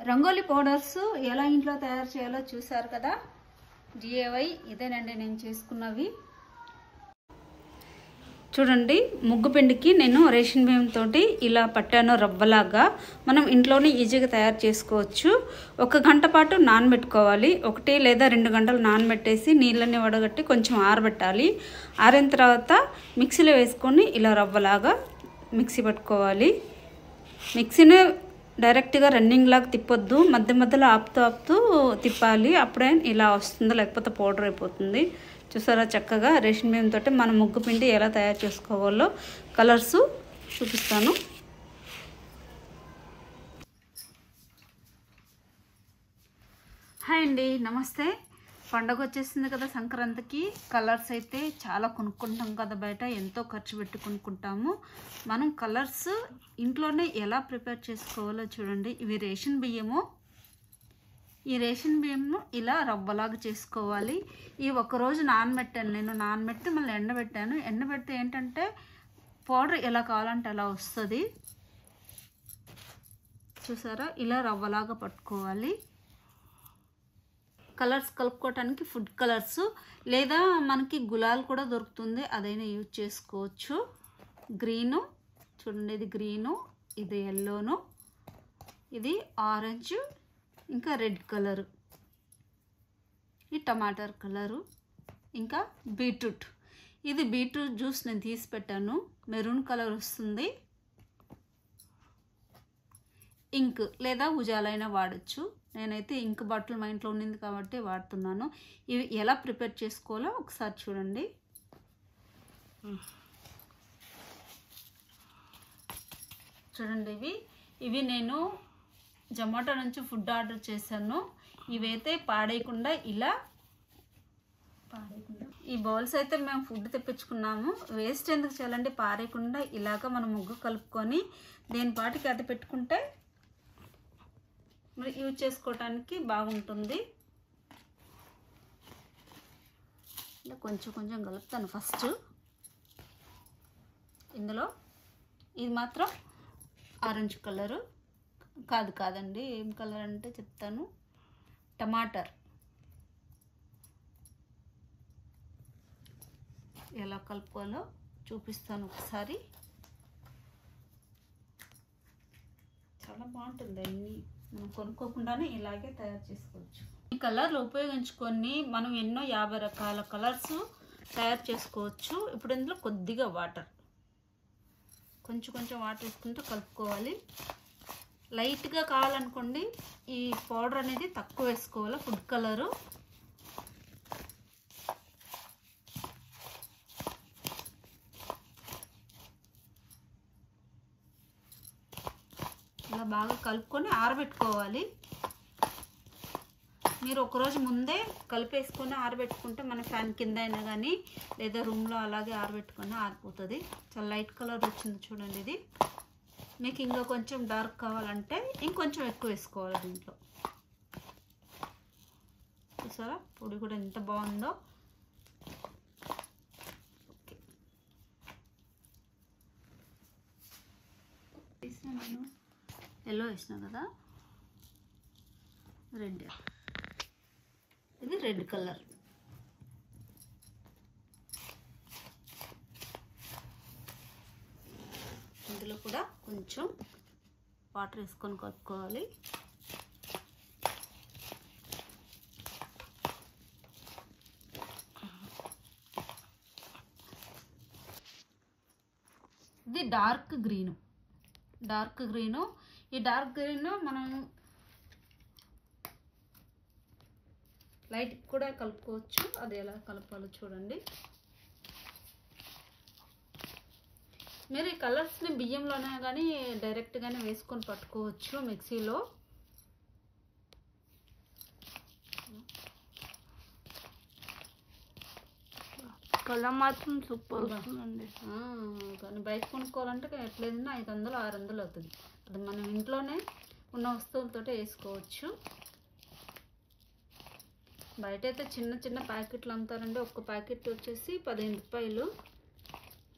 Rangoli powders ఎలా ఇంట్లో తయారు చేయాలో చూసారు కదా. డిఐవై ఇదేనండి నేను చేసుకున్నవి. చూడండి, ముగ్గు పిండికి నేను రేషన్ బియ్యంతో ఇలా పట్టాను రవ్వలాగా. మనం ఇంట్లోనే ఈజీగా తయారు చేసుకోవచ్చు. 1 గంట పాటు నానబెట్టుకోవాలి. 1 లేదా 2 గంటలు నానబెట్టేసి నీళ్ళని వడగట్టి కొంచెం ఆరబెట్టాలి. ఆరిన తర్వాత మిక్సీలో వేసుకొని ఇలా రవ్వలాగా మిక్సీ పట్టుకోవాలి. మిక్సీని డైరెక్ట్గా రన్నింగ్ లాగా తిప్పొద్దు, మధ్య మధ్యలో ఆపుతూ తిప్పాలి. అప్పుడే ఇలా వస్తుంది, లేకపోతే పౌడర్ అయిపోతుంది. చూసారా, చక్కగా రేషన్ బియ్యంతో మనం ముగ్గు పిండి ఎలా తయారు చేసుకోవాలో కలర్స్ చూపిస్తాను. హాయ్ అండి, నమస్తే. పండగ వచ్చేసింది కదా సంక్రాంతికి. కలర్స్ అయితే చాలా కొనుక్కుంటాం కదా బయట, ఎంతో ఖర్చు పెట్టి కొనుక్కుంటాము. మనం కలర్స్ ఇంట్లోనే ఎలా ప్రిపేర్ చేసుకోవాలో చూడండి. ఇవి రేషన్ బియ్యము. ఈ రేషన్ బియ్యంను ఇలా రవ్వలాగా చేసుకోవాలి. ఈ ఒకరోజు నానబెట్టాను నేను. నానబెట్టి మళ్ళీ ఎండబెట్టాను. ఎండబెడితే ఏంటంటే పౌడర్ ఎలా కావాలంటే అలా వస్తుంది. చూసారా, ఇలా రవ్వలాగా పట్టుకోవాలి. కలర్స్ కలుపుకోవటానికి ఫుడ్ కలర్స్ లేదా మనకి గులాల్ కూడా దొరుకుతుంది, అదైనా యూజ్ చేసుకోవచ్చు. గ్రీను చూడండి, ఇది గ్రీను, ఇది ఎల్లోను, ఇది ఆరెంజ్, ఇంకా రెడ్ కలరు, ఈ టమాటర్ కలరు, ఇంకా బీట్రూట్. ఇది బీట్రూట్ జ్యూస్ నేను తీసి పెట్టాను, మెరూన్ కలర్ వస్తుంది. ఇంక్ లేదా ఉజాలైనా వాడచ్చు. నేనైతే ఇంక్ బాటిల్ మా ఇంట్లో ఉన్నింది కాబట్టి వాడుతున్నాను. ఇవి ఎలా ప్రిపేర్ చేసుకోవాలో ఒకసారి చూడండి. చూడండి, ఇవి నేను జొమాటో నుంచి ఫుడ్ ఆర్డర్ చేశాను. ఇవైతే పాడేయకుండా ఈ బౌల్స్ అయితే మేము ఫుడ్ తెప్పించుకున్నాము. వేస్ట్ ఎందుకు చేయాలంటే పారేయకుండా ఇలాగ మనం ముగ్గు కలుపుకొని దేని పాటికి అది పెట్టుకుంటే మరి యూజ్ చేసుకోవటానికి బాగుంటుంది. ఇలా కొంచెం కొంచెం కలుపుతాను ఫస్ట్. ఇందులో ఇది మాత్రం ఆరెంజ్ కలరు కాదండి, ఏం కలర్ అంటే చెప్తాను, టమాటర్. ఎలా కలుపుకోవాలో చూపిస్తాను ఒకసారి. చాలా బాగుంటుంది. అన్నీ మనం కొనుక్కోకుండానే ఇలాగే తయారు చేసుకోవచ్చు. ఈ కలర్లు ఉపయోగించుకొని మనం ఎన్నో 50 రకాల కలర్స్ తయారు చేసుకోవచ్చు. ఇప్పుడు ఇందులో కొద్దిగా వాటర్, కొంచెం వాటర్ వేసుకుంటూ కలుపుకోవాలి. లైట్గా కావాలనుకోండి, ఈ పౌడర్ అనేది తక్కువ వేసుకోవాలి. ఫుడ్ కలరు ఇలా బాగా కలుపుకొని ఆరబెట్టుకోవాలి. మీరు ఒకరోజు ముందే కలిపేసుకొని ఆరబెట్టుకుంటే మన ఫ్యాన్ కింద అయినా కానీ లేదా రూమ్లో అలాగే ఆరబెట్టుకొని ఆరిపోతుంది. చాలా లైట్ కలర్ వచ్చింది చూడండి. ఇది మీకు ఇంకా కొంచెం డార్క్ కావాలంటే ఇంకొంచెం ఎక్కువ వేసుకోవాలి దీంట్లో. చూసారా, పొడి కూడా ఎంత బాగుందో. నేను ఎల్లో వేసిన కదా, రెడ్, ఇది రెడ్ కలర్. ఇందులో కూడా కొంచెం వాటర్ వేసుకొని కలుపుకోవాలి. ఇది డార్క్ గ్రీను. ఈ డార్క్ గ్రీన్ మనం లైట్ కూడా కలుపుకోవచ్చు. అది ఎలా కలపాలో చూడండి. మీరు ఈ కలర్స్ని బియ్యంలోనే కానీ డైరెక్ట్గానే వేసుకొని పట్టుకోవచ్చు మిక్సీలో. కలర్ మాత్రం సూపర్ వస్తుందండి. కానీ బయట కొనుక్కోవాలంటే ఎట్లేదన్నా 500-600 అవుతుంది. అది మనం ఇంట్లోనే ఉన్న వస్తువులతో వేసుకోవచ్చు. బయట అయితే చిన్న ప్యాకెట్లు అమ్ముతారండి. ఒక్క ప్యాకెట్ వచ్చేసి 15 రూపాయలు.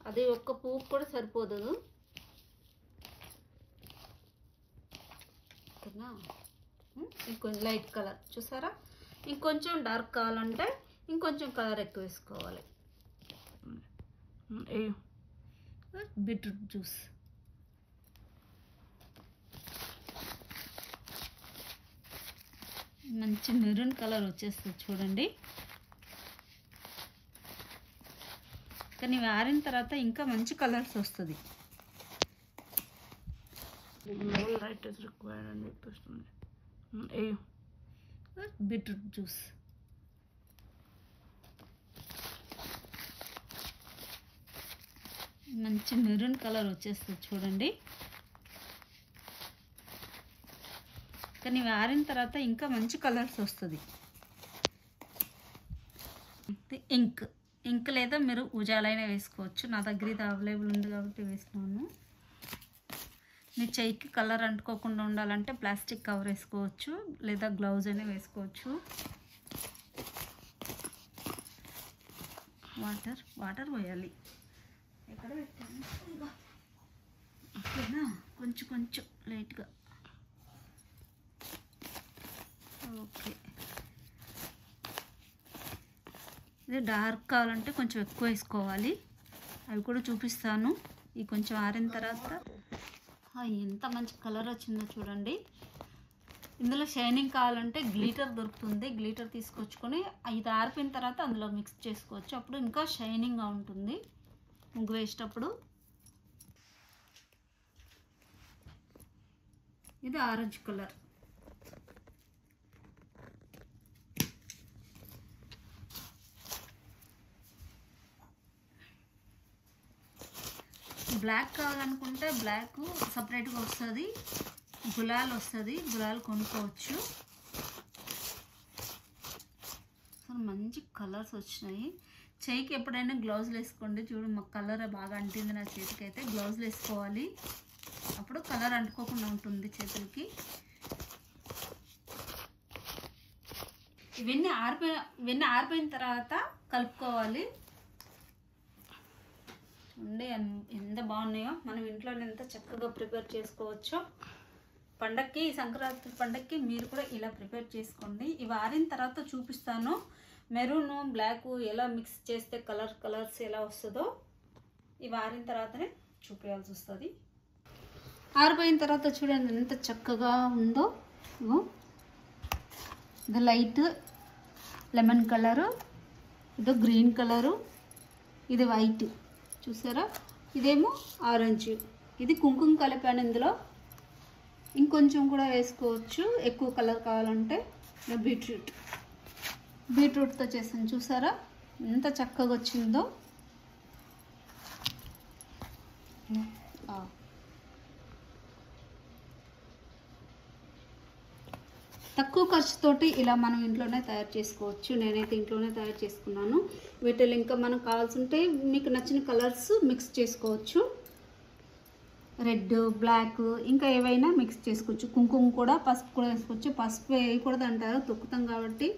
అది ఒక్క పువ్వు కూడా సరిపోదు. ఓకేనా? ఇంకొంచెం లైట్ కలర్ చూసారా. ఇంకొంచెం డార్క్ కావాలంటే ఇంకొంచెం కలర్ ఎక్కువ వేసుకోవాలి. బీట్రూట్ జ్యూస్, మంచి మెరూన్ కలర్ వచ్చేస్తుంది చూడండి. కానీ ఇవి ఆరిన తర్వాత ఇంకా మంచి కలర్స్ వస్తుంది. లైట్ ఇస్ రిక్వైర్డ్ అని చెప్పేస్తుంది. బీట్రూట్ జ్యూస్, మంచి మెరూన్ కలర్ వచ్చేస్తుంది చూడండి. కానీ ఇవి ఆరిన తర్వాత ఇంకా మంచి కలర్స్ వస్తుంది. ఇంక్ ఇంక్ లేదా మీరు ఉజాలైనా వేసుకోవచ్చు. నా దగ్గర ఇది అవైలబుల్ ఉంది కాబట్టి వేసినాను. మీ చెయ్యికి కలర్ అంటుకోకుండా ఉండాలంటే ప్లాస్టిక్ కవర్ వేసుకోవచ్చు, లేదా గ్లౌజ్ అయినా వేసుకోవచ్చు. వాటర్ పోయాలి. ఎక్కడ పెట్టాను? ఓకేనా, కొంచెం కొంచెం లైట్గా. ఓకే, ఇది డార్క్ కావాలంటే కొంచెం ఎక్కువ వేసుకోవాలి. అవి కూడా చూపిస్తాను. ఇది కొంచెం ఆరిన తర్వాత ఎంత మంచి కలర్ వచ్చిందో చూడండి. ఇందులో షైనింగ్ కావాలంటే గ్లిటర్ దొరుకుతుంది. గ్లిటర్ తీసుకొచ్చుకొని ఇది ఆరిపోయిన తర్వాత అందులో మిక్స్ చేసుకోవచ్చు. అప్పుడు ఇంకా షైనింగ్గా ఉంటుంది ముగ్గు వేసేటప్పుడు. ఇది ఆరెంజ్ కలర్. బ్లాక్ కావాలనుకుంటే బ్లాక్ సపరేట్గా వస్తుంది. గులాల్ వస్తుంది, గులాల్ కొనుక్కోవచ్చు. అసలు మంచి కలర్స్ వచ్చినాయి. చేయికి ఎప్పుడైనా గ్లౌజులు వేసుకోండి. చూడు, మాకు కలర్ బాగా అంటింది నా చేతికి. అయితే గ్లౌజులు వేసుకోవాలి, అప్పుడు కలర్ అంటుకోకుండా ఉంటుంది చేతులకి. ఇవన్నీ ఆరిపోయిన తర్వాత కలుపుకోవాలి. ఉండే ఎంత బాగున్నాయో. మనం ఇంట్లో ఎంత చక్కగా ప్రిపేర్ చేసుకోవచ్చో. పండక్కి, సంక్రాంతి పండక్కి మీరు కూడా ఇలా ప్రిపేర్ చేసుకోండి. ఇవి ఆరిన తర్వాత చూపిస్తాను. మెరూన్ బ్లాక్ ఎలా మిక్స్ చేస్తే కలర్స్ ఎలా వస్తుందో ఇవి ఆరిన తర్వాతనే చూపించాల్సి వస్తుంది. ఆరిపోయిన తర్వాత చూడండి ఎంత చక్కగా ఉందో. ఇది లైట్ లెమన్ కలరు, ఇది గ్రీన్ కలరు, ఇది వైట్ చూసారా, ఇదేమో ఆరెంజ్. ఇది కుంకుమ కలిపాను ఇందులో. ఇంకొంచెం కూడా వేసుకోవచ్చు ఎక్కువ కలర్ కావాలంటే. బీట్రూట్తో చేసాను చూసారా ఎంత చక్కగా వచ్చిందో. తక్కువ ఖర్చుతోటి ఇలా మనం ఇంట్లోనే తయారు చేసుకోవచ్చు. నేనైతే ఇంట్లోనే తయారు చేసుకున్నాను. వీటిలో ఇంకా మనకు కావాల్సి ఉంటే మీకు నచ్చిన కలర్స్ మిక్స్ చేసుకోవచ్చు. రెడ్, బ్లాక్ ఇంకా ఏవైనా మిక్స్ చేసుకోవచ్చు. కుంకుమ కూడా, పసుపు కూడా వేసుకోవచ్చు. పసుపు వేయకూడదు అంటారు, తొక్కుతాం కాబట్టి